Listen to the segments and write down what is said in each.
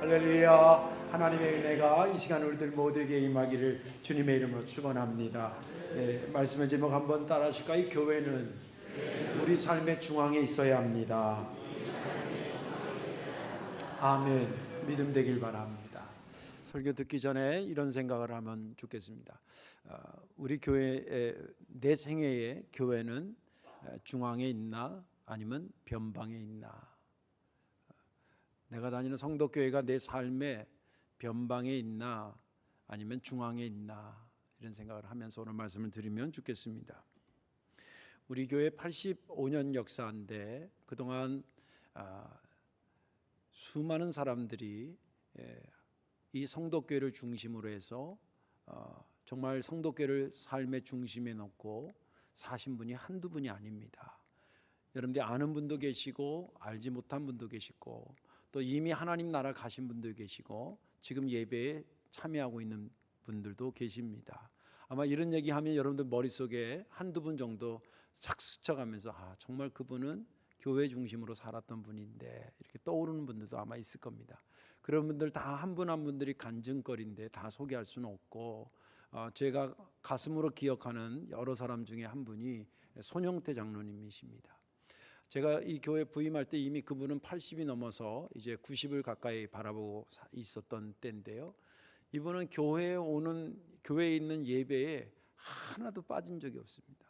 할렐루야. 하나님의 은혜가 이 시간 우리들 모두에게 임하기를 주님의 이름으로 축원합니다. 말씀의 제목 한번 따라 하실까요? 교회는 우리 삶의 중앙에 있어야 합니다. 아멘. 믿음 되길 바랍니다. 설교 듣기 전에 이런 생각을 하면 좋겠습니다. 우리 교회, 내 생애의 교회는 중앙에 있나 아니면 변방에 있나? 내가 다니는 성도교회가 내 삶의 변방에 있나 아니면 중앙에 있나, 이런 생각을 하면서 오늘 말씀을 드리면 좋겠습니다. 우리 교회 85년 역사인데 그동안 수많은 사람들이 이 성도교회를 중심으로 해서 정말 성도교회를 삶의 중심에 놓고 사신 분이 한두 분이 아닙니다. 여러분들이 아는 분도 계시고 알지 못한 분도 계시고 또 이미 하나님 나라 가신 분도 계시고 지금 예배에 참여하고 있는 분들도 계십니다. 아마 이런 얘기하면 여러분들 머릿속에 한두 분 정도 착 스쳐가면서 정말 그분은 교회 중심으로 살았던 분인데 이렇게 떠오르는 분들도 아마 있을 겁니다. 그런 분들 다 한 분 한 분들이 간증거리인데 다 소개할 수는 없고 제가 가슴으로 기억하는 여러 사람 중에 한 분이 손영태 장로님이십니다. 제가 이 교회 부임할 때 이미 그분은 80이 넘어서 이제 90을 가까이 바라보고 있었던 때인데요. 이분은 교회에 있는 예배에 하나도 빠진 적이 없습니다.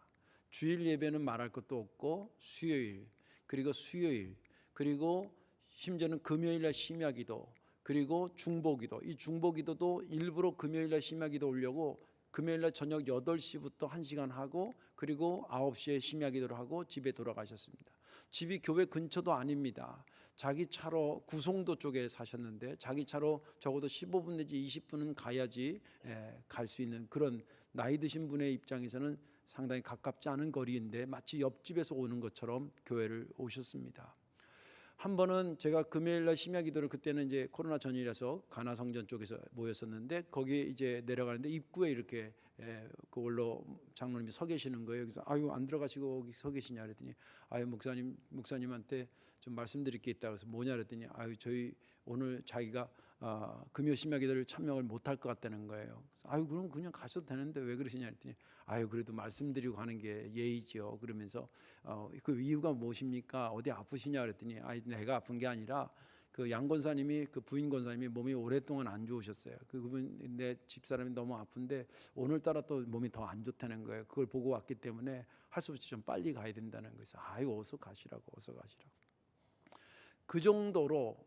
주일 예배는 말할 것도 없고 수요일, 그리고 수요일, 그리고 심지어는 금요일날 심야기도, 그리고 중보기도. 이 중보기도도 일부러 금요일날 심야기도 오려고 금요일날 저녁 8시부터 1시간 하고 그리고 9시에 심야기도를 하고 집에 돌아가셨습니다. 집이 교회 근처도 아닙니다. 자기 차로 구송도 쪽에 사셨는데 자기 차로 적어도 15분 내지 20분은 가야지 갈 수 있는 그런 나이 드신 분의 입장에서는 상당히 가깝지 않은 거리인데 마치 옆집에서 오는 것처럼 교회를 오셨습니다. 한 번은 제가 금요일날 심야기도를, 그때는 이제 코로나 전이라서 가나성전 쪽에서 모였었는데 거기에 이제 내려가는데 입구에 이렇게 그걸로 장로님이 서 계시는 거예요. 그래서 안 들어가시고 거기 서 계시냐 그랬더니 목사님한테 좀 말씀드릴 게 있다 그래서 뭐냐 그랬더니 저희 오늘 자기가 금요 심야기도를 참여를 못할 것 같다는 거예요. 그럼 그냥 가셔도 되는데 왜 그러시냐 그랬더니 그래도 말씀드리고 가는 게 예의죠. 그러면서 그 이유가 무엇입니까? 어디 아프시냐 그랬더니 내가 아픈 게 아니라 그 양 권사님이, 그 부인 권사님이 몸이 오랫동안 안 좋으셨어요. 그분 내 집사람이 너무 아픈데 오늘따라 또 몸이 더 안 좋다는 거예요. 그걸 보고 왔기 때문에 할 수 없이 좀 빨리 가야 된다는 거예요. 어서 가시라고. 그 정도로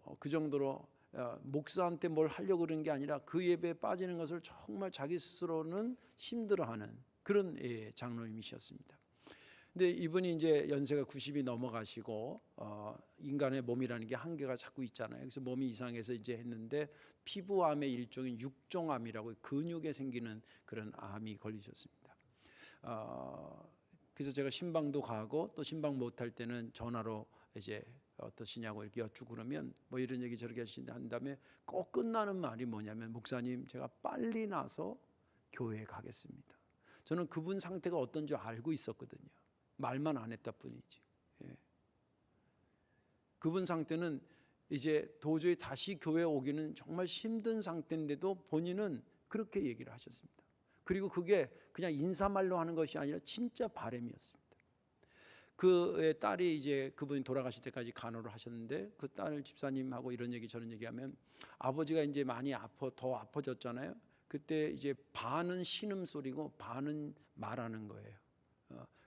목사한테 뭘 하려고 그런 게 아니라 그 예배에 빠지는 것을 정말 자기 스스로는 힘들어하는 그런 장로님이셨습니다. 근데 이분이 이제 연세가 90이 넘어가시고 인간의 몸이라는 게 한계가 자꾸 있잖아요. 그래서 몸이 이상해서 이제 했는데 피부암의 일종인 육종암이라고 근육에 생기는 그런 암이 걸리셨습니다. 그래서 제가 신방도 가고 또 신방 못할 때는 전화로 이제 어떠시냐고 이렇게 여쭈고 그러면 뭐 이런 얘기 저렇게 한 다음에 꼭 끝나는 말이 뭐냐면 목사님 제가 빨리 나서 교회에 가겠습니다. 저는 그분 상태가 어떤 줄 알고 있었거든요. 말만 안 했다 뿐이지. 그분 상태는 이제 도저히 다시 교회에 오기는 정말 힘든 상태인데도 본인은 그렇게 얘기를 하셨습니다. 그리고 그게 그냥 인사말로 하는 것이 아니라 진짜 바람이었습니다. 그 딸이 이제 그분이 돌아가실 때까지 간호를 하셨는데 그 딸 집사님하고 이런 얘기 저런 얘기하면 아버지가 이제 많이 더 아파졌잖아요. 그때 이제 반은 신음소리고 반은 말하는 거예요.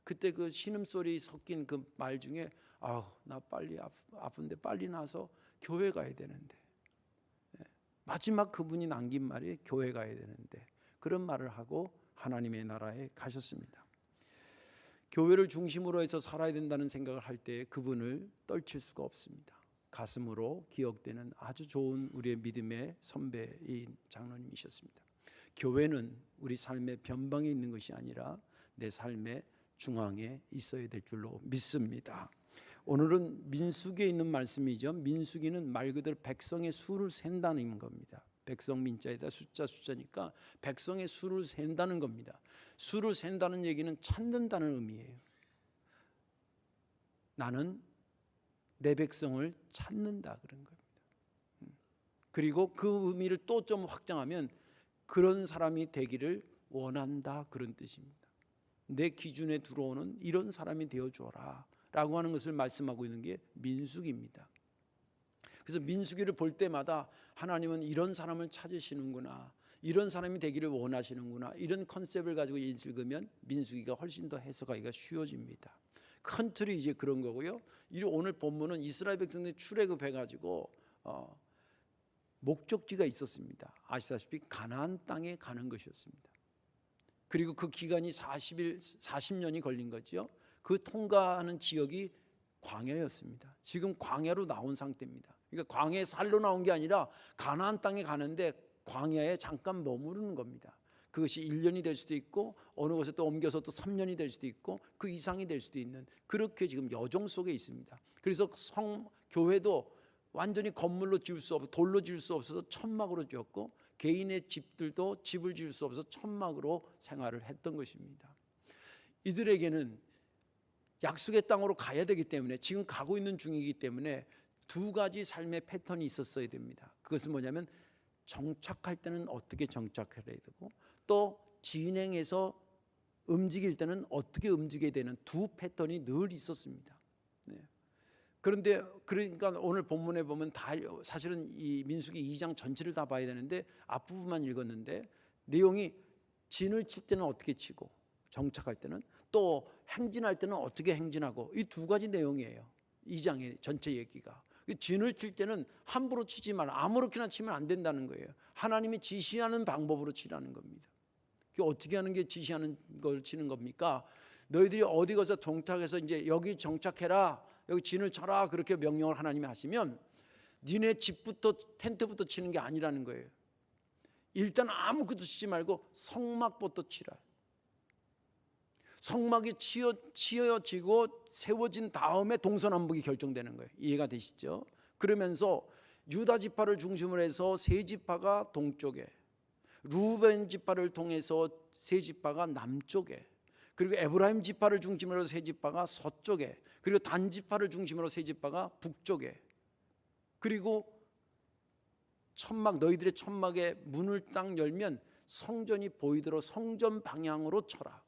그때 그 신음소리 섞인 그 말 중에 나 빨리 아픈데 빨리 나서 교회 가야 되는데, 마지막 그분이 남긴 말이 교회 가야 되는데, 그런 말을 하고 하나님의 나라에 가셨습니다. 교회를 중심으로 해서 살아야 된다는 생각을 할 때 그분을 떨칠 수가 없습니다. 가슴으로 기억되는 아주 좋은 우리의 믿음의 선배인 장로님이셨습니다. 교회는 우리 삶의 변방에 있는 것이 아니라 내 삶의 중앙에 있어야 될 줄로 믿습니다. 오늘은 민수기에 있는 말씀이죠. 민수기는 말 그대로 백성의 수를 센다는 겁니다. 백성 민자에다 숫자니까 백성의 수를 센다는 겁니다. 수를 센다는 얘기는 찾는다는 의미예요. 나는 내 백성을 찾는다 그런 겁니다. 그리고 그 의미를 또 좀 확장하면 그런 사람이 되기를 원한다, 그런 뜻입니다. 내 기준에 들어오는 이런 사람이 되어주어라 라고 하는 것을 말씀하고 있는 게 민수기입니다. 그래서 민수기를 볼 때마다 하나님은 이런 사람을 찾으시는구나, 이런 사람이 되기를 원하시는구나, 이런 컨셉을 가지고 읽으면 민수기가 훨씬 더 해석하기가 쉬워집니다. 큰 틀이 이제 그런 거고요. 오늘 본문은 이스라엘 백성들이 출애굽해가지고 목적지가 있었습니다. 아시다시피 가나안 땅에 가는 것이었습니다. 그리고 그 기간이 40년이 걸린 거죠. 그 통과하는 지역이 광야였습니다. 지금 광야로 나온 상태입니다. 그러니까 광야에 살러 나온 게 아니라 가나안 땅에 가는데 광야에 잠깐 머무르는 겁니다. 그것이 1년이 될 수도 있고 어느 곳에 또 옮겨서 또 3년이 될 수도 있고 그 이상이 될 수도 있는, 그렇게 지금 여정 속에 있습니다. 그래서 교회도 완전히 건물로 지을 수 없어, 돌로 지을 수 없어서 천막으로 지었고, 개인의 집들도 집을 지을 수 없어서 천막으로 생활을 했던 것입니다. 이들에게는 약속의 땅으로 가야 되기 때문에, 지금 가고 있는 중이기 때문에 두 가지 삶의 패턴이 있었어야 됩니다. 그것은 뭐냐면 정착할 때는 어떻게 정착해야 되고, 또 진행해서 움직일 때는 어떻게 움직여야 되는 두 패턴이 늘 있었습니다. 그런데 그러니까 오늘 본문에 보면 사실은 이 민수기 2장 전체를 다 봐야 되는데 앞부분만 읽었는데, 내용이 진을 칠 때는 어떻게 치고, 정착할 때는, 또 행진할 때는 어떻게 행진하고, 이 두 가지 내용이에요. 2장의 전체 얘기가. 진을 칠 때는 함부로 치지 말라, 아무렇게나 치면 안 된다는 거예요. 하나님이 지시하는 방법으로 치라는 겁니다. 어떻게 하는 게 지시하는 걸 치는 겁니까? 너희들이 어디 가서 정착해서 이제 여기 정착해라, 여기 진을 쳐라, 그렇게 명령을 하나님이 하시면 니네 집부터 텐트부터 치는 게 아니라는 거예요. 일단 아무것도 치지 말고 성막부터 치라. 성막이 치어지고 세워진 다음에 동서남북이 결정되는 거예요. 이해가 되시죠? 그러면서 유다 지파를 중심으로 해서 세 지파가 동쪽에, 루벤 지파를 통해서 세 지파가 남쪽에, 그리고 에브라임 지파를 중심으로 세 지파가 서쪽에, 그리고 단 지파를 중심으로 세 지파가 북쪽에, 그리고 천막, 너희들의 천막에 문을 딱 열면 성전이 보이도록 성전 방향으로 쳐라.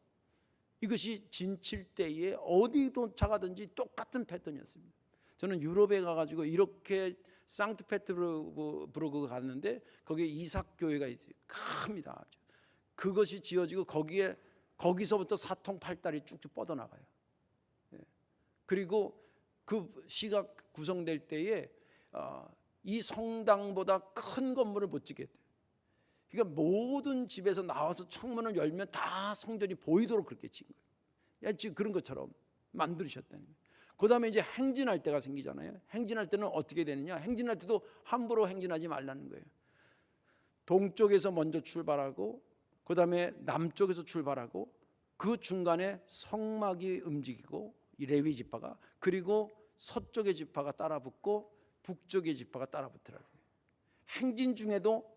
이것이 진칠 때에 어디 도착하든지 똑같은 패턴이었습니다. 저는 유럽에 가가지고 이렇게 상트페테르부르크 갔는데 거기에 이삭 교회가 큽니다. 그것이 지어지고 거기서부터 사통팔달이 쭉쭉 뻗어나가요. 그리고 그 시가 구성될 때에 이 성당보다 큰 건물을 못 짓겠대요. 그러니까 모든 집에서 나와서 창문을 열면 다 성전이 보이도록 그렇게 친 거예요. 지금 그런 것처럼 만들으셨다는 거예요. 그 다음에 이제 행진할 때가 생기잖아요. 행진할 때는 어떻게 되느냐? 행진할 때도 함부로 행진하지 말라는 거예요. 동쪽에서 먼저 출발하고, 그 다음에 남쪽에서 출발하고, 그 중간에 성막이 움직이고, 이 레위 지파가, 그리고 서쪽의 지파가 따라붙고 북쪽의 지파가 따라붙더라고요. 행진 중에도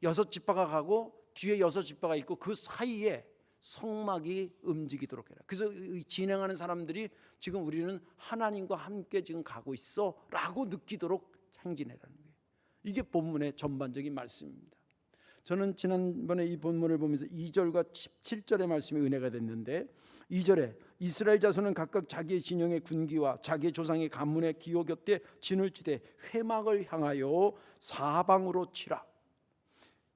여섯 지파가 가고 뒤에 여섯 지파가 있고 그 사이에 성막이 움직이도록 해라. 그래서 진행하는 사람들이 지금 우리는 하나님과 함께 지금 가고 있어 라고 느끼도록 행진해라는 거예요. 이게 본문의 전반적인 말씀입니다. 저는 지난번에 이 본문을 보면서 2절과 17절의 말씀이 은혜가 됐는데, 2절에 이스라엘 자손은 각각 자기의 진영의 군기와 자기의 조상의 가문의 기호 곁에 진을 치되 회막을 향하여 사방으로 치라.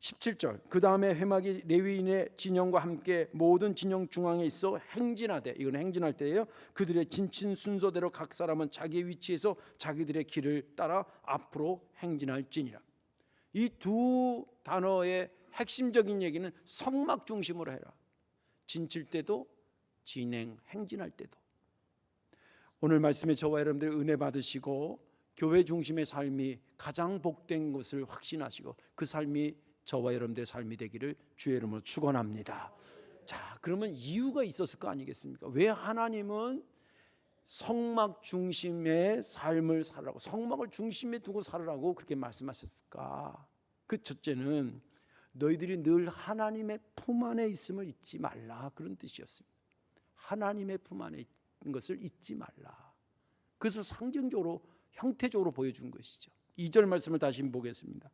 17절 그 다음에 회막이 레위인의 진영과 함께 모든 진영 중앙에 있어 행진하되, 이건 행진할 때예요. 그들의 진친 순서대로 각 사람은 자기의 위치에서 자기들의 길을 따라 앞으로 행진할지니라. 이 두 단어의 핵심적인 얘기는 성막 중심으로 해라. 진칠 때도 행진할 때도. 오늘 말씀에 저와 여러분들 은혜 받으시고 교회 중심의 삶이 가장 복된 것을 확신하시고 그 삶이 저와 여러분들의 삶이 되기를 주의 이름으로 축원합니다. 자, 그러면 이유가 있었을 거 아니겠습니까? 왜 하나님은 성막 중심의 삶을 살라고, 성막을 중심에 두고 살으라고 그렇게 말씀하셨을까? 그 첫째는 너희들이 늘 하나님의 품 안에 있음을 잊지 말라, 그런 뜻이었습니다. 하나님의 품 안에 있는 것을 잊지 말라. 그것을 상징적으로 형태적으로 보여준 것이죠. 2절 말씀을 다시 보겠습니다.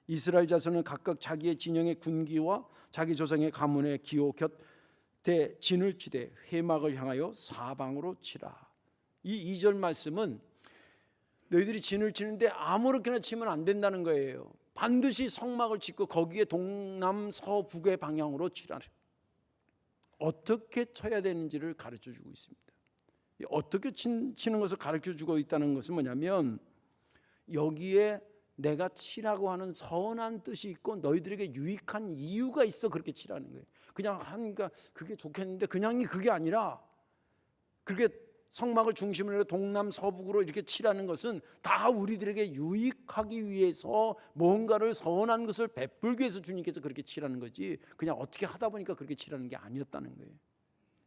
이스라엘 자손은 각각 자기의 진영의 군기와 자기 조상의 가문의 기호 곁에 진을 치되 회막을 향하여 사방으로 치라. 이 2절 말씀은 너희들이 진을 치는데 아무렇게나 치면 안 된다는 거예요. 반드시 성막을 짓고 거기에 동남서북의 방향으로 치라. 어떻게 쳐야 되는지를 가르쳐주고 있습니다. 어떻게 치는 것을 가르쳐주고 있다는 것은 뭐냐면, 여기에 내가 치라고 하는 선한 뜻이 있고 너희들에게 유익한 이유가 있어 그렇게 치라는 거예요. 그냥 하니까 그게 좋겠는데 그냥이 그게 아니라, 그렇게 성막을 중심으로 해서 동남서북으로 이렇게 치라는 것은 다 우리들에게 유익하기 위해서, 뭔가를 선한 것을 베풀기 위해서 주님께서 그렇게 치라는 거지, 그냥 어떻게 하다 보니까 그렇게 치라는 게 아니었다는 거예요.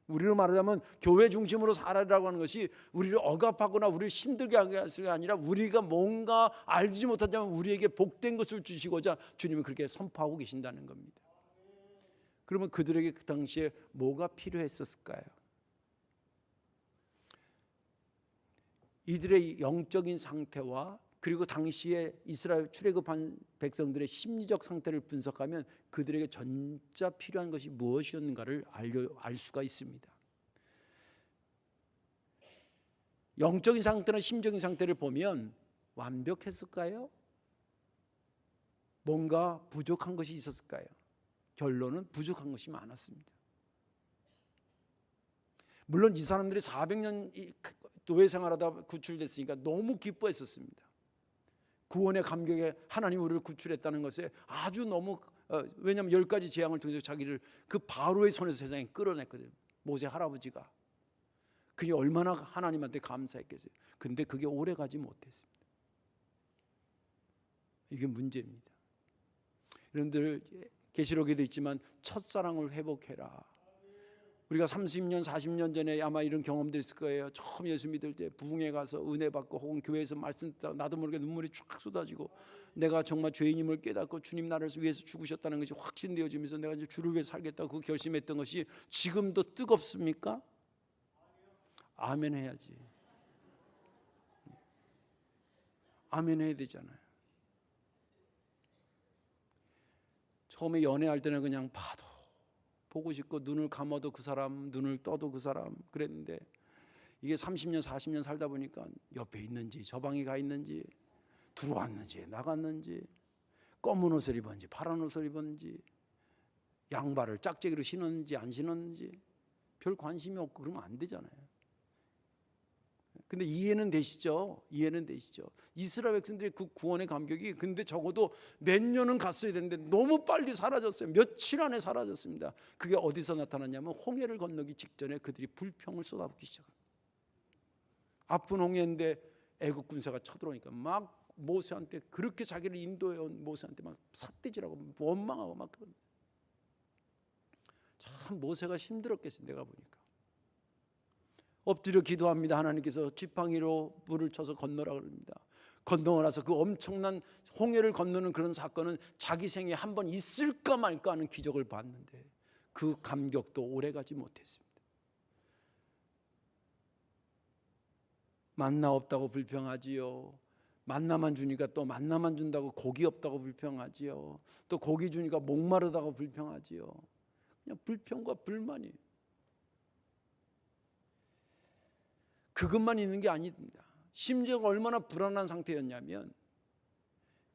우리로 말하자면 교회 중심으로 살아라고 하는 것이 우리를 억압하거나 우리를 힘들게 하게 할 수가 아니라, 우리가 뭔가 알지 못하자면 우리에게 복된 것을 주시고자 주님은 그렇게 선포하고 계신다는 겁니다. 그러면 그들에게 그 당시에 뭐가 필요했었을까요? 이들의 영적인 상태와 그리고 당시에 이스라엘 출애굽한 백성들의 심리적 상태를 분석하면 그들에게 전자 필요한 것이 무엇이었는가를 알 수가 있습니다. 영적인 상태나 심적인 상태를 보면 완벽했을까요? 뭔가 부족한 것이 있었을까요? 결론은 부족한 것이 많았습니다. 물론 이 사람들이 400년 노예 생활하다 구출됐으니까 너무 기뻐했었습니다. 구원의 감격에 하나님 우리를 구출했다는 것에 아주 너무, 왜냐하면 10가지 재앙을 통해서 자기를 그 바로의 손에서 세상에 끌어냈거든요. 모세 할아버지가. 그게 얼마나 하나님한테 감사했겠어요. 근데 그게 오래 가지 못했습니다. 이게 문제입니다. 여러분들 계시록에도 있지만 첫사랑을 회복해라. 우리가 30년 40년 전에 아마 이런 경험도 있을 거예요. 처음 예수 믿을 때 부흥회 가서 은혜 받고 혹은 교회에서 말씀 듣다가 나도 모르게 눈물이 쫙 쏟아지고, 내가 정말 죄인임을 깨닫고 주님 나를 위해서 죽으셨다는 것이 확신되어지면서 내가 이제 주를 위해 살겠다고 그 결심했던 것이 지금도 뜨겁습니까? 아멘 해야지. 아멘 해야 되잖아요. 처음에 연애할 때는 그냥 봐도 보고 싶고 눈을 감아도 그 사람, 눈을 떠도 그 사람 그랬는데, 이게 30년 40년 살다 보니까 옆에 있는지 저 방에 가 있는지 들어왔는지 나갔는지, 검은 옷을 입었는지 파란 옷을 입었는지, 양발을 짝짝이로 신었는지 안 신었는지 별 관심이 없고 그러면 안 되잖아요. 근데 이해는 되시죠? 이해는 되시죠? 이스라엘 백성들의 그 구원의 감격이 근데 적어도 몇 년은 갔어야 되는데 너무 빨리 사라졌어요. 며칠 안에 사라졌습니다. 그게 어디서 나타났냐면 홍해를 건너기 직전에 그들이 불평을 쏟아붓기 시작합니다. 아픈 홍해인데 애국 군사가 쳐들어오니까 막 모세한테, 그렇게 자기를 인도해온 모세한테 막 삿대질하고 원망하고 막 그런. 참 모세가 힘들었겠어요. 내가 보니까. 엎드려 기도합니다. 하나님께서 지팡이로 물을 쳐서 건너라 그럽니다. 건너고 나서 그 엄청난 홍해를 건너는 그런 사건은 자기 생에 한 번 있을까 말까 하는 기적을 봤는데 그 감격도 오래가지 못했습니다. 만나 없다고 불평하지요. 만나만 주니까 또 만나만 준다고 고기 없다고 불평하지요. 또 고기 주니까 목마르다고 불평하지요. 그냥 불평과 불만이, 그것만 있는 게 아닙니다. 심지어 얼마나 불안한 상태였냐면,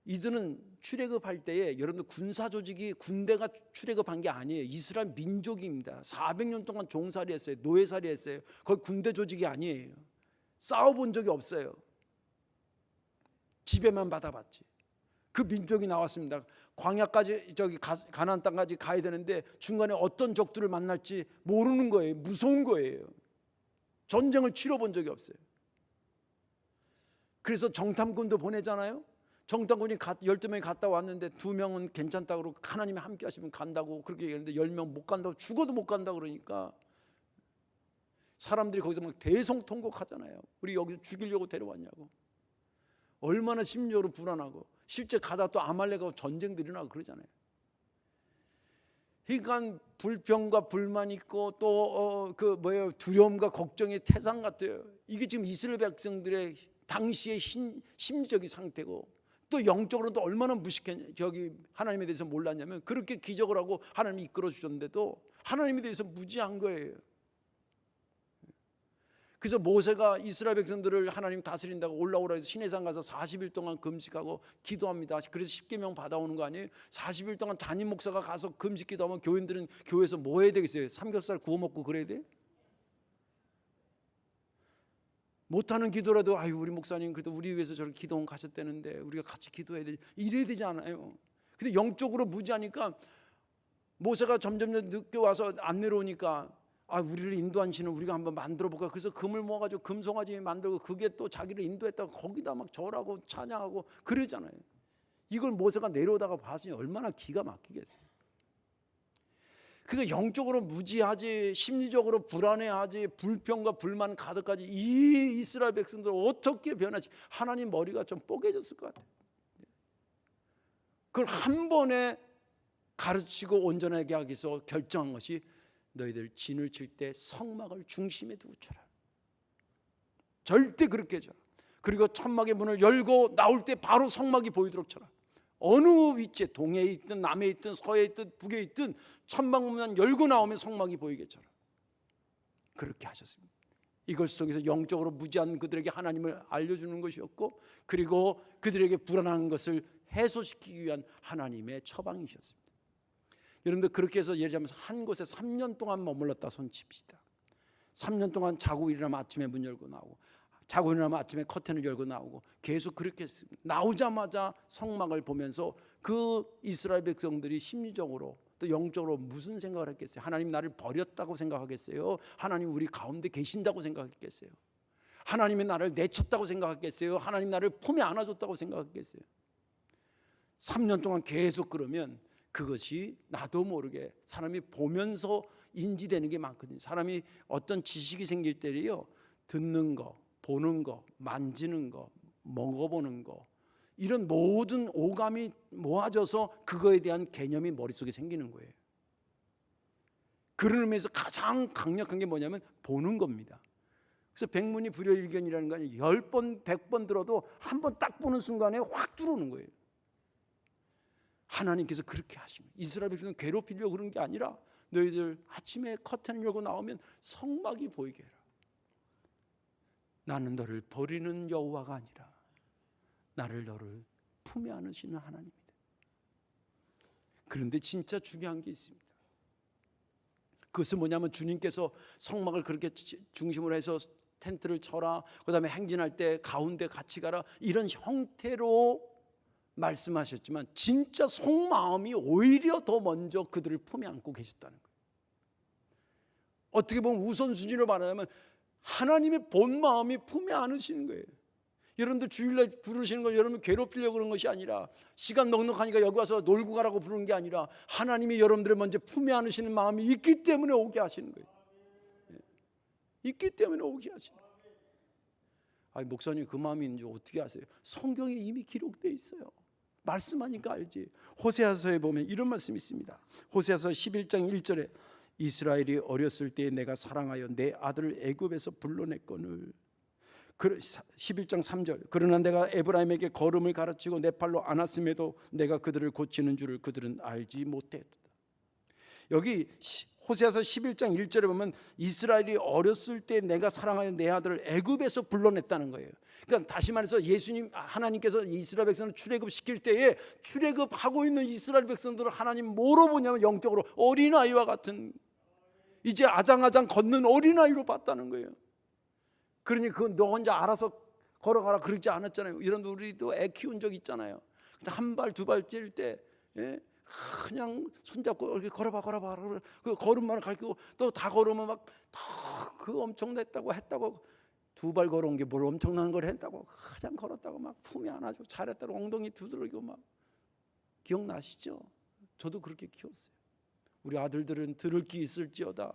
이들은 출애굽할 때에, 여러분들 군사 조직이 군대가 출애굽한 게 아니에요. 이스라엘 민족입니다. 400년 동안 종살이 했어요. 노예살이 했어요. 거의 군대 조직이 아니에요. 싸워본 적이 없어요. 지배만 받아봤지. 그 민족이 나왔습니다. 광야까지, 가나안 땅까지 가야 되는데 중간에 어떤 적들을 만날지 모르는 거예요. 무서운 거예요. 전쟁을 치러본 적이 없어요. 그래서 정탐꾼도 보내잖아요. 정탐꾼이 12명이 갔다 왔는데 2명은 괜찮다고 그러고 하나님이 함께 하시면 간다고 그렇게 얘기했는데 10명 못 간다고, 죽어도 못 간다고 그러니까 사람들이 거기서 막 대성통곡하잖아요. 우리 여기서 죽이려고 데려왔냐고. 얼마나 심리적으로 불안하고, 실제 가다 또 아말렉하고 전쟁도 일어나고 그러잖아요. 그러니까 불평과 불만 있고 또 두려움과 걱정의 태산 같아요. 이게 지금 이스라엘 백성들의 당시의 심리적인 상태고, 또 영적으로도 얼마나 하나님에 대해서 몰랐냐면, 그렇게 기적을 하고 하나님이 이끌어 주셨는데도 하나님에 대해서 무지한 거예요. 그래서 모세가 이스라엘 백성들을 하나님 다스린다고 올라오라 해서 시내산 가서 40일 동안 금식하고 기도합니다. 그래서 십계명 받아오는 거 아니에요? 40일 동안 담임 목사가 가서 금식 기도하면 교인들은 교회에서 뭐 해야 되겠어요? 삼겹살 구워 먹고 그래야 돼? 못하는 기도라도 아유 우리 목사님 그래도 우리 위해서 저렇게 기도원 가셨다는데 우리가 같이 기도해야 되지, 이래야 되지 않아요? 근데 영적으로 무지하니까 모세가 점점 늦게 와서 안 내려오니까 우리를 인도한 신을 우리가 한번 만들어 볼까. 그래서 금을 모아가지고 금송아지 만들고 그게 또 자기를 인도했다고 거기다 막 절하고 찬양하고 그러잖아요. 이걸 모세가 내려오다가 봤으니 얼마나 기가 막히겠어요. 그러니까 영적으로 무지하지, 심리적으로 불안해하지, 불평과 불만 가득하지, 이 이스라엘 백성들 어떻게 변하지? 하나님 머리가 좀 뽀개졌을 것 같아요. 그걸 한 번에 가르치고 온전하게 하기 위해서 결정한 것이, 너희들 진을 칠 때 성막을 중심에 두고 쳐라. 절대 그렇게 쳐라. 그리고 천막의 문을 열고 나올 때 바로 성막이 보이도록 쳐라. 어느 위치에, 동해에 있든 남해에 있든 서해에 있든 북에 있든 천막문만 열고 나오면 성막이 보이게 쳐라. 그렇게 하셨습니다. 이걸 속에서 영적으로 무지한 그들에게 하나님을 알려주는 것이었고, 그리고 그들에게 불안한 것을 해소시키기 위한 하나님의 처방이셨습니다. 여러분들 그렇게 해서 예를 들면 한 곳에 3년 동안 머물렀다 손칩시다. 3년 동안 자고 일어나면 아침에 문 열고 나오고, 자고 일어나면 아침에 커튼을 열고 나오고, 계속 그렇게 했습니다. 나오자마자 성막을 보면서 그 이스라엘 백성들이 심리적으로 또 영적으로 무슨 생각을 했겠어요? 하나님 나를 버렸다고 생각하겠어요? 하나님 우리 가운데 계신다고 생각했겠어요? 하나님이 나를 내쳤다고 생각했겠어요? 하나님 나를 품에 안아줬다고 생각했겠어요? 3년 동안 계속 그러면 그것이 나도 모르게 사람이 보면서 인지되는 게 많거든요. 사람이 어떤 지식이 생길 때요, 듣는 거, 보는 거, 만지는 거, 먹어보는 거, 이런 모든 오감이 모아져서 그거에 대한 개념이 머릿속에 생기는 거예요. 그런 의미에서 가장 강력한 게 뭐냐면 보는 겁니다. 그래서 백문이 불여일견이라는 거 아니에요. 10번, 100번 들어도 한 번 딱 보는 순간에 확 들어오는 거예요. 하나님께서 그렇게 하십니다. 이스라엘 백성은 괴롭히려고 그런 게 아니라, 너희들 아침에 커튼을 열고 나오면 성막이 보이게 해라. 나는 너를 버리는 여호와가 아니라 너를 품에 안으시는 하나님이다. 그런데 진짜 중요한 게 있습니다. 그것은 뭐냐면, 주님께서 성막을 그렇게 중심으로 해서 텐트를 쳐라, 그 다음에 행진할 때 가운데 같이 가라, 이런 형태로 말씀하셨지만 진짜 속마음이 오히려 더 먼저 그들을 품에 안고 계셨다는 거예요. 어떻게 보면 우선순위로 말하면 하나님의 본 마음이 품에 안으시는 거예요. 여러분들 주일날 부르시는 건 여러분 괴롭히려고 그런 것이 아니라, 시간 넉넉하니까 여기 와서 놀고 가라고 부르는 게 아니라, 하나님이 여러분들의 먼저 품에 안으시는 마음이 있기 때문에 오게 하시는 거예요. 있기 때문에 오게 하시는 거예요. 아니 목사님 그 마음이 있는지 어떻게 아세요? 성경에 이미 기록되어 있어요. 말씀하니까 알지. 호세아서에 보면 이런 말씀이 있습니다. 호세아서 11장 1절에 이스라엘이 어렸을 때에 내가 사랑하여 내 아들을 애굽에서 불러냈거늘. 11장 3절 그러나 내가 에브라임에게 걸음을 가르치고 내 팔로 안았음에도 내가 그들을 고치는 줄을 그들은 알지 못했다. 여기 호세아서 11장 1절에 보면 이스라엘이 어렸을 때 내가 사랑하여 내 아들을 애굽에서 불러냈다는 거예요. 그러니까 다시 말해서 하나님께서 이스라엘 백성을 출애굽시킬 때에 출애굽하고 있는 이스라엘 백성들을 하나님 뭐로 보냐면 영적으로 어린아이와 같은, 이제 아장아장 걷는 어린아이로 봤다는 거예요. 그러니 너 혼자 알아서 걸어가라 그러지 않았잖아요. 이런 우리도 애 키운 적 있잖아요. 한 발 두 발 찔 때 그냥 손잡고 이렇게 걸어봐 그 걸음만을 가르치고, 또 다 걸으면 막 그 엄청났다고 했다고, 두 발 걸어온 게 뭘 엄청난 걸 했다고, 그냥 걸었다고 막 품에 안아주고 잘했다고 엉덩이 두드리고 막. 기억나시죠? 저도 그렇게 키웠어요. 우리 아들들은 들을 귀 있을지어다.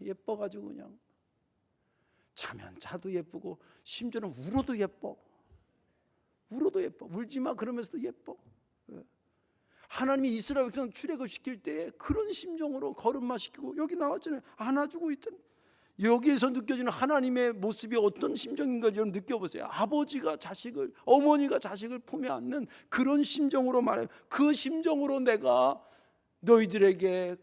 예뻐가지고 그냥 자면 자도 예쁘고, 심지어는 울어도 예뻐. 울지마 그러면서도 예뻐. 하나님이 이스라엘 백성 출애굽시킬 때에 그런 심정으로 걸음마 시키고, 여기 나왔잖아요. 안아주고 있던, 여기에서 느껴지는 하나님의 모습이 어떤 심정인가 여러분 느껴보세요. 아버지가 자식을, 어머니가 자식을 품에 안는 그런 심정으로 말해요. 그 심정으로 내가 너희들에게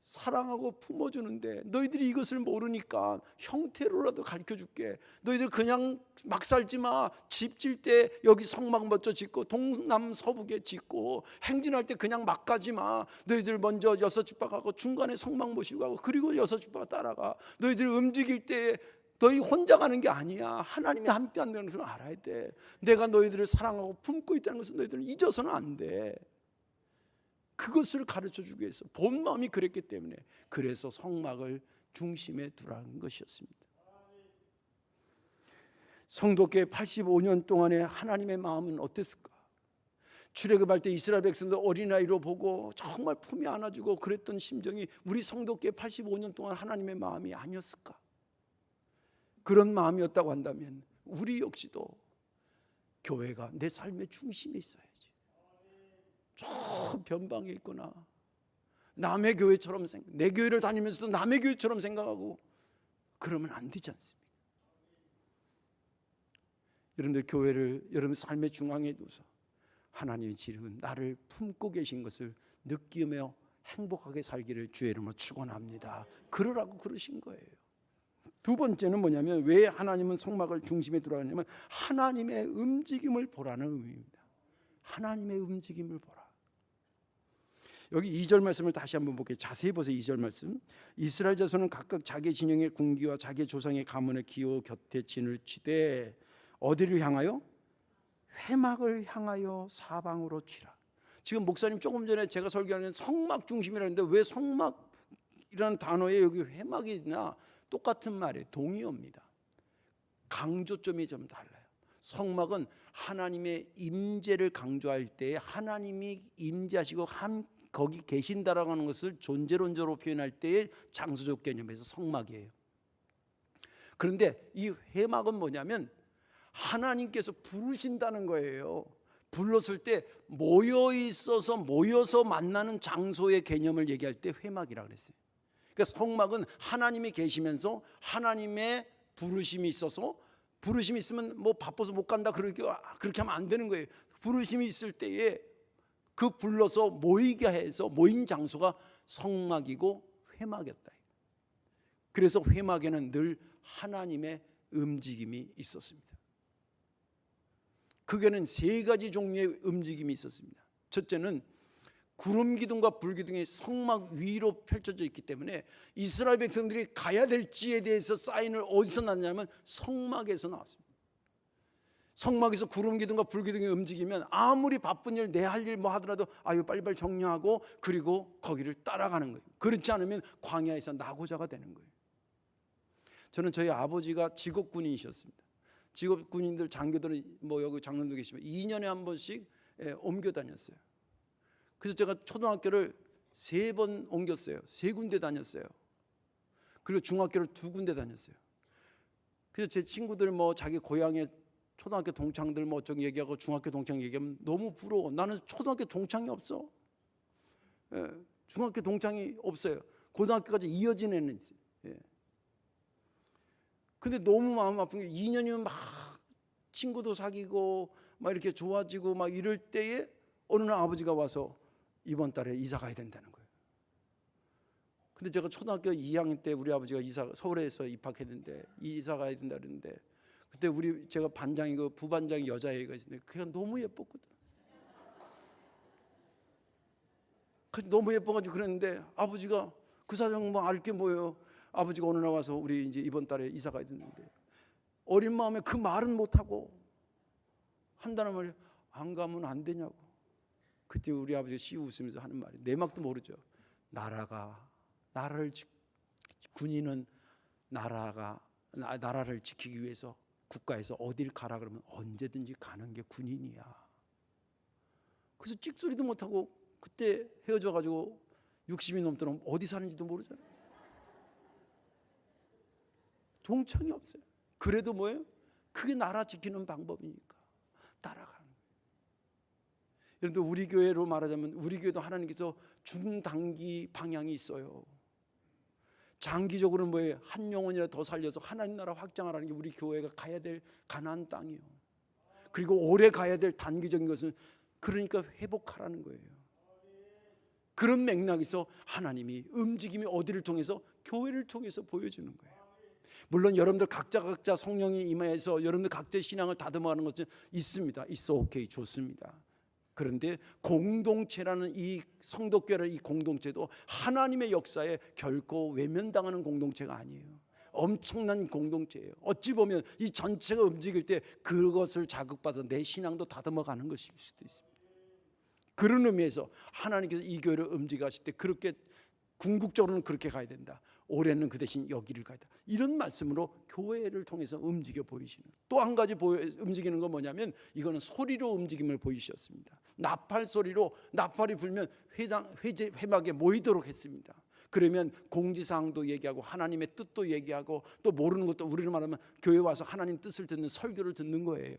사랑하고 품어주는데 너희들이 이것을 모르니까 형태로라도 가르쳐줄게. 너희들 그냥 막 살지 마. 집 질 때 여기 성막 먼저 짓고 동남서북에 짓고 행진할 때 그냥 막 가지 마. 너희들 먼저 6집바 가고 중간에 성막 모시고 가고 그리고 6집바 따라가. 너희들 움직일 때 너희 혼자 가는 게 아니야. 하나님이 함께 한다는 것을 알아야 돼. 내가 너희들을 사랑하고 품고 있다는 것을 너희들은 잊어서는 안 돼. 그것을 가르쳐주기 위해서 본 마음이 그랬기 때문에 그래서 성막을 중심에 두라는 것이었습니다. 성도교회 85년 동안의 하나님의 마음은 어땠을까? 출애굽할 때 이스라엘 백성들 어린아이로 보고 정말 품에 안아주고 그랬던 심정이 우리 성도교회 85년 동안 하나님의 마음이 아니었을까? 그런 마음이었다고 한다면 우리 역시도 교회가 내 삶의 중심에 있어야지. 저 변방에 있거나 남의 교회처럼 내 교회를 다니면서도 남의 교회처럼 생각하고 그러면 안 되지 않습니까? 여러분들 교회를 여러분 삶의 중앙에 두서 하나님이 지금 나를 품고 계신 것을 느끼며 행복하게 살기를 주의 이름으로 축원합니다. 그러라고 그러신 거예요. 두 번째는 뭐냐면 왜 하나님은 성막을 중심에 두라고 하냐면 하나님의 움직임을 보라는 의미입니다. 하나님의 움직임을 보라. 여기 2절 말씀을 다시 한번 볼게요. 자세히 보세요. 2절 말씀. 이스라엘 자손은 각각 자기 진영의 군기와 자기 조상의 가문의 기호 곁에 진을 치되 어디를 향하여? 회막을 향하여 사방으로 치라. 지금 목사님 조금 전에 제가 설교하는 성막 중심이라는데 왜 성막이라는 단어에 여기 회막이 있나? 똑같은 말이에요. 동의어입니다. 강조점이 좀 달라요. 성막은 하나님의 임재를 강조할 때 하나님이 임재하시고 거기 계신다라고 하는 것을 존재론적으로 표현할 때의 장소적 개념에서 성막이에요. 그런데 이 회막은 뭐냐면 하나님께서 부르신다는 거예요. 불렀을 때 모여 있어서 모여서 만나는 장소의 개념을 얘기할 때 회막이라고 그랬어요. 그러니까 성막은 하나님이 계시면서 하나님의 부르심이 있어서 부르심이 있으면 뭐 바빠서 못 간다 그렇게 하면 안 되는 거예요. 부르심이 있을 때에 그 불러서 모이게 해서 모인 장소가 성막이고 회막이었다. 그래서 회막에는 늘 하나님의 움직임이 있었습니다. 그게는 3가지 종류의 움직임이 있었습니다. 첫째는 구름 기둥과 불 기둥이 성막 위로 펼쳐져 있기 때문에 이스라엘 백성들이 가야 될지에 대해서 사인을 어디서 났냐면 성막에서 나왔습니다. 성막에서 구름 기둥과 불 기둥이 움직이면 아무리 바쁜 일, 내 할 일 뭐 하더라도 빨리빨리 정리하고 그리고 거기를 따라가는 거예요. 그렇지 않으면 광야에서 낙오자가 되는 거예요. 저는 저희 아버지가 직업군인이셨습니다. 직업군인들 장교들은 뭐 여기 장로도 계시면 2년에 한 번씩 옮겨 다녔어요. 그래서 제가 초등학교를 3번 옮겼어요. 3군데 다녔어요. 그리고 중학교를 2군데 다녔어요. 그래서 제 친구들 뭐 자기 고향에 초등학교 동창들 뭐 어쩌고 얘기하고 중학교 동창 얘기하면 너무 부러워. 나는 초등학교 동창이 없어. 중학교 동창이 없어요. 고등학교까지 이어진 애는 있어요. 근데 너무 마음 아픈 게 2년이면 막 친구도 사귀고 막 이렇게 좋아지고 막 이럴 때에 어느 날 아버지가 와서 이번 달에 이사 가야 된다는 거예요. 근데 제가 초등학교 2학년 때 우리 아버지가 서울에서 입학했는데 이사 가야 된다 그랬는데 그때 제가 반장이고 부반장이 여자애가 있었는데 그게 너무 예뻤거든. 너무 예뻐가지고 그랬는데 아버지가 그 사정 뭐 알 게 뭐예요. 아버지가 어느 날 와서 우리 이제 이번 달에 이사 가야 되는데 어린 마음에 그 말은 못하고 한다는 말이 안 가면 안 되냐고. 그때 우리 아버지가 씨 웃으면서 하는 말이 내막도 모르죠. 군인은 나라를 지키기 위해서 국가에서 어딜 가라 그러면 언제든지 가는 게 군인이야. 그래서 찍소리도 못하고 그때 헤어져가지고 60이 넘도록 어디 사는지도 모르잖아요. 동창이 없어요. 그래도 뭐예요? 그게 나라 지키는 방법이니까 따라가는 거예요. 여러분들 우리 교회로 말하자면 우리 교회도 하나님께서 중단기 방향이 있어요. 장기적으로는 뭐예요? 한 영혼이라도 더 살려서 하나님 나라 확장하라는 게 우리 교회가 가야 될 가나안 땅이에요. 그리고 오래 가야 될 단기적인 것은 그러니까 회복하라는 거예요. 그런 맥락에서 하나님이 움직임이 어디를 통해서? 교회를 통해서 보여주는 거예요. 물론 여러분들 각자 성령이 임하여서 여러분들 각자의 신앙을 다듬어가는 것은 있습니다. 있어, 오케이, 좋습니다. 그런데 공동체라는 이 성도교회라는 이 공동체도 하나님의 역사에 결코 외면당하는 공동체가 아니에요. 엄청난 공동체예요. 어찌 보면 이 전체가 움직일 때 그것을 자극받아 내 신앙도 다듬어가는 것일 수도 있습니다. 그런 의미에서 하나님께서 이 교회를 움직이실 때 그렇게 궁극적으로는 그렇게 가야 된다. 올해는 그 대신 여기를 가야 된다. 이런 말씀으로 교회를 통해서 움직여 보이시는, 또 한 가지 움직이는 건 뭐냐면 이거는 소리로 움직임을 보이셨습니다. 나팔 소리로, 나팔이 불면 회막에 모이도록 했습니다. 그러면 공지사항도 얘기하고 하나님의 뜻도 얘기하고 또 모르는 것도, 우리로 말하면 교회 와서 하나님 뜻을 듣는 설교를 듣는 거예요.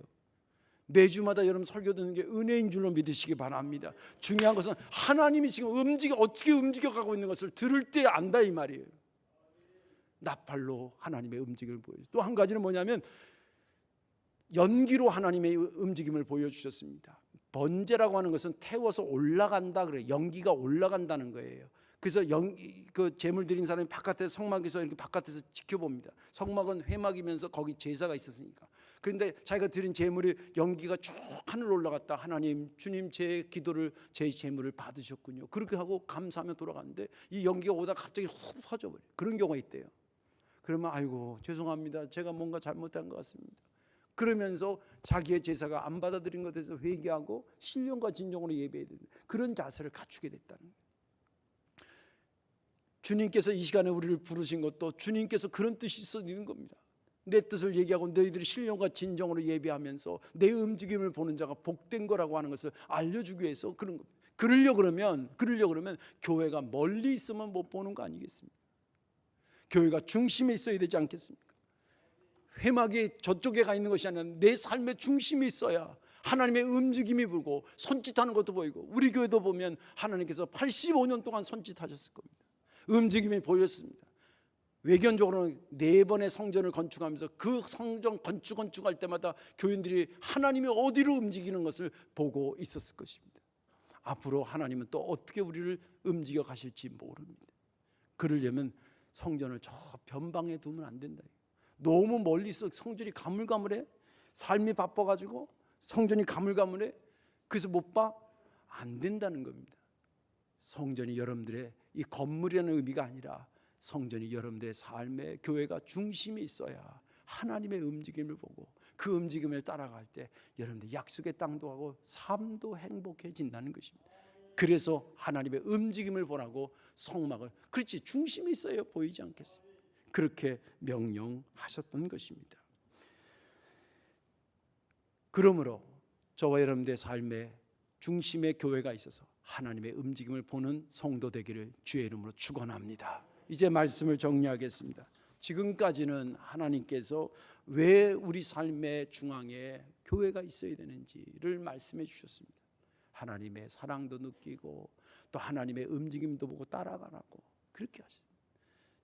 매주마다 여러분 설교 듣는 게 은혜인 줄로 믿으시기 바랍니다. 중요한 것은 하나님이 지금 어떻게 움직여가고 있는 것을 들을 때 안다 이 말이에요. 나팔로 하나님의 움직임을 보여주죠. 또 한 가지는 뭐냐면 연기로 하나님의 움직임을 보여주셨습니다. 번제라고 하는 것은 태워서 올라간다 그래요. 연기가 올라간다는 거예요. 그래서 그 제물 드린 사람이 바깥에서, 성막에서 이렇게 바깥에서 지켜봅니다. 성막은 회막이면서 거기 제사가 있었으니까. 그런데 자기가 드린 제물이 연기가 쭉 하늘 올라갔다. 하나님, 주님 제 기도를, 제 제물을 받으셨군요. 그렇게 하고 감사하며 돌아가는데 이 연기가 오다 갑자기 훅 퍼져버려요. 그런 경우가 있대요. 그러면 아이고 죄송합니다, 제가 뭔가 잘못한 것 같습니다. 그러면서 자기의 제사가 안 받아들인 것에 대해서 회개하고 신령과 진정으로 예배해야 되는 그런 자세를 갖추게 됐다는 거예요. 주님께서 이 시간에 우리를 부르신 것도 주님께서 그런 뜻이 있는 겁니다. 내 뜻을 얘기하고 너희들이 신령과 진정으로 예배하면서 내 움직임을 보는 자가 복된 거라고 하는 것을 알려주기 위해서 그런 겁니다. 그러려고 그러면 교회가 멀리 있으면 못 보는 거 아니겠습니까? 교회가 중심에 있어야 되지 않겠습니까? 회막이 저쪽에 가 있는 것이 아니라 내 삶의 중심이 있어야 하나님의 움직임이 보이고 손짓하는 것도 보이고, 우리 교회도 보면 하나님께서 85년 동안 손짓하셨을 겁니다. 움직임이 보였습니다. 외견적으로는 4번의 성전을 건축하면서 그 성전 건축할 때마다 교인들이 하나님이 어디로 움직이는 것을 보고 있었을 것입니다. 앞으로 하나님은 또 어떻게 우리를 움직여 가실지 모릅니다. 그러려면 성전을 저 변방에 두면 안 된다. 너무 멀리 있어 성전이 가물가물해. 삶이 바빠가지고 성전이 가물가물해. 그래서 못 봐? 안 된다는 겁니다. 성전이 여러분들의 이 건물이라는 의미가 아니라 성전이 여러분들의 삶의, 교회가 중심에 있어야 하나님의 움직임을 보고 그 움직임을 따라갈 때 여러분들 약속의 땅도 하고 삶도 행복해진다는 것입니다. 그래서 하나님의 움직임을 보라고 성막을, 그렇지, 중심이 있어야 보이지 않겠습니까? 그렇게 명령하셨던 것입니다. 그러므로 저와 여러분들의 삶의 중심에 교회가 있어서 하나님의 움직임을 보는 성도 되기를 주의 이름으로 축원합니다. 이제 말씀을 정리하겠습니다. 지금까지는 하나님께서 왜 우리 삶의 중앙에 교회가 있어야 되는지를 말씀해 주셨습니다. 하나님의 사랑도 느끼고 또 하나님의 움직임도 보고 따라가라고 그렇게 하십니다.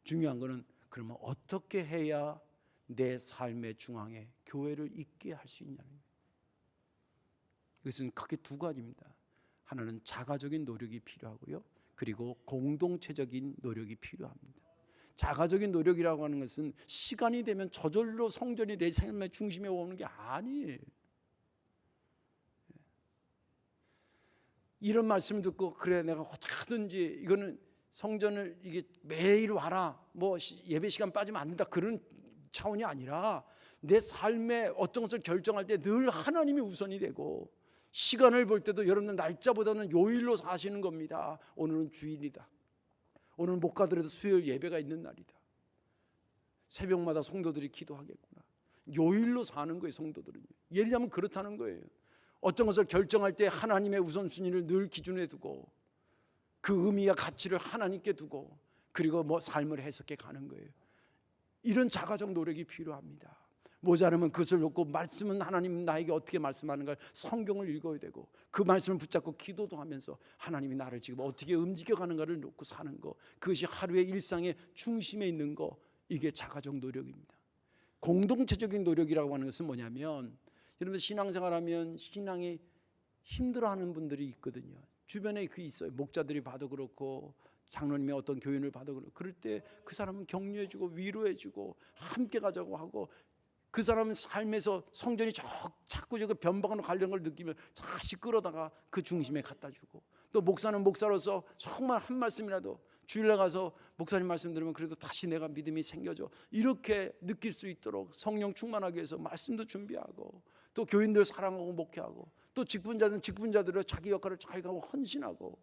중요한 것은 그러면 어떻게 해야 내 삶의 중앙에 교회를 있게 할 수 있냐는 거예요. 이것은 크게 두 가지입니다. 하나는 자가적인 노력이 필요하고요, 그리고 공동체적인 노력이 필요합니다. 자가적인 노력이라고 하는 것은 시간이 되면 저절로 성전이 내 삶의 중심에 오는 게 아니에요. 이런 말씀을 듣고 그래 내가 어떻게든지 이거는 성전을 이게 매일 와라, 뭐 예배 시간 빠지면 안 된다, 그런 차원이 아니라 내 삶의 어떤 것을 결정할 때 늘 하나님이 우선이 되고, 시간을 볼 때도 여러분은 날짜보다는 요일로 사시는 겁니다. 오늘은 주일이다, 오늘 못 가더라도 수요일 예배가 있는 날이다, 새벽마다 성도들이 기도하겠구나, 요일로 사는 거예요. 성도들은 예를 들면 그렇다는 거예요. 어떤 것을 결정할 때 하나님의 우선순위를 늘 기준에 두고 그 의미와 가치를 하나님께 두고 그리고 삶을 해석해 가는 거예요. 이런 자가적 노력이 필요합니다. 모자라면 그것을 놓고 말씀은 하나님 나에게 어떻게 말씀하는가 성경을 읽어야 되고 그 말씀을 붙잡고 기도도 하면서 하나님이 나를 지금 어떻게 움직여가는가를 놓고 사는 거, 그것이 하루의 일상의 중심에 있는 거, 이게 자가적 노력입니다. 공동체적인 노력이라고 하는 것은 뭐냐면, 여러분 신앙생활하면 신앙이 힘들어하는 분들이 있거든요. 주변에 그 있어요. 목자들이 봐도 그렇고 장로님의 어떤 교인을 봐도 그렇고, 그럴 때 그 사람은 격려해주고 위로해주고 함께 가자고 하고, 그 사람은 삶에서 성전이 자꾸 저 변방으로 가려는 걸 느끼면 다시 끌어다가 그 중심에 갖다 주고, 또 목사는 목사로서 정말 한 말씀이라도 주일날 가서 목사님 말씀 들으면 그래도 다시 내가 믿음이 생겨져, 이렇게 느낄 수 있도록 성령 충만하기 위해서 말씀도 준비하고, 또 교인들 사랑하고 목회하고, 또 직분자들은 직분자들로 자기 역할을 잘 가고 헌신하고,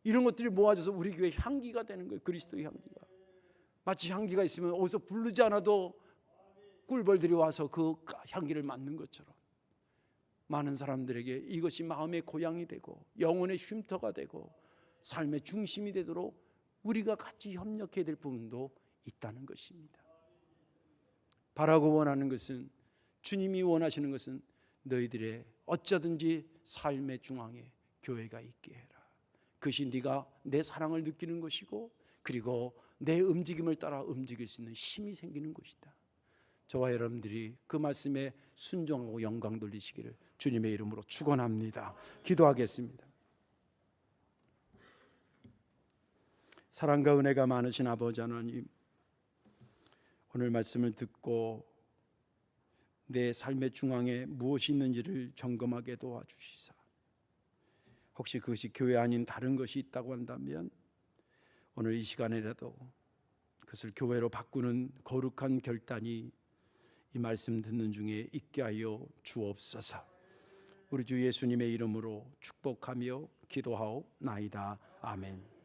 이런 것들이 모아져서 우리 교회 향기가 되는 거예요. 그리스도의 향기가. 마치 향기가 있으면 어디서 부르지 않아도 꿀벌들이 와서 그 향기를 맡는 것처럼 많은 사람들에게 이것이 마음의 고향이 되고 영혼의 쉼터가 되고 삶의 중심이 되도록 우리가 같이 협력해야 될 부분도 있다는 것입니다. 바라고 원하는 것은, 주님이 원하시는 것은 너희들의 어쩌든지 삶의 중앙에 교회가 있게 해라. 그것이 네가 내 사랑을 느끼는 것이고, 그리고 내 움직임을 따라 움직일 수 있는 힘이 생기는 것이다. 저와 여러분들이 그 말씀에 순종하고 영광 돌리시기를 주님의 이름으로 축원합니다. 기도하겠습니다. 사랑과 은혜가 많으신 아버지 하나님, 오늘 말씀을 듣고 내 삶의 중앙에 무엇이 있는지를 점검하게 도와주시사, 혹시 그것이 교회 아닌 다른 것이 있다고 한다면 오늘 이 시간에라도 그것을 교회로 바꾸는 거룩한 결단이 이 말씀 듣는 중에 있게 하여 주옵소서. 우리 주 예수님의 이름으로 축복하며 기도하옵나이다. 아멘.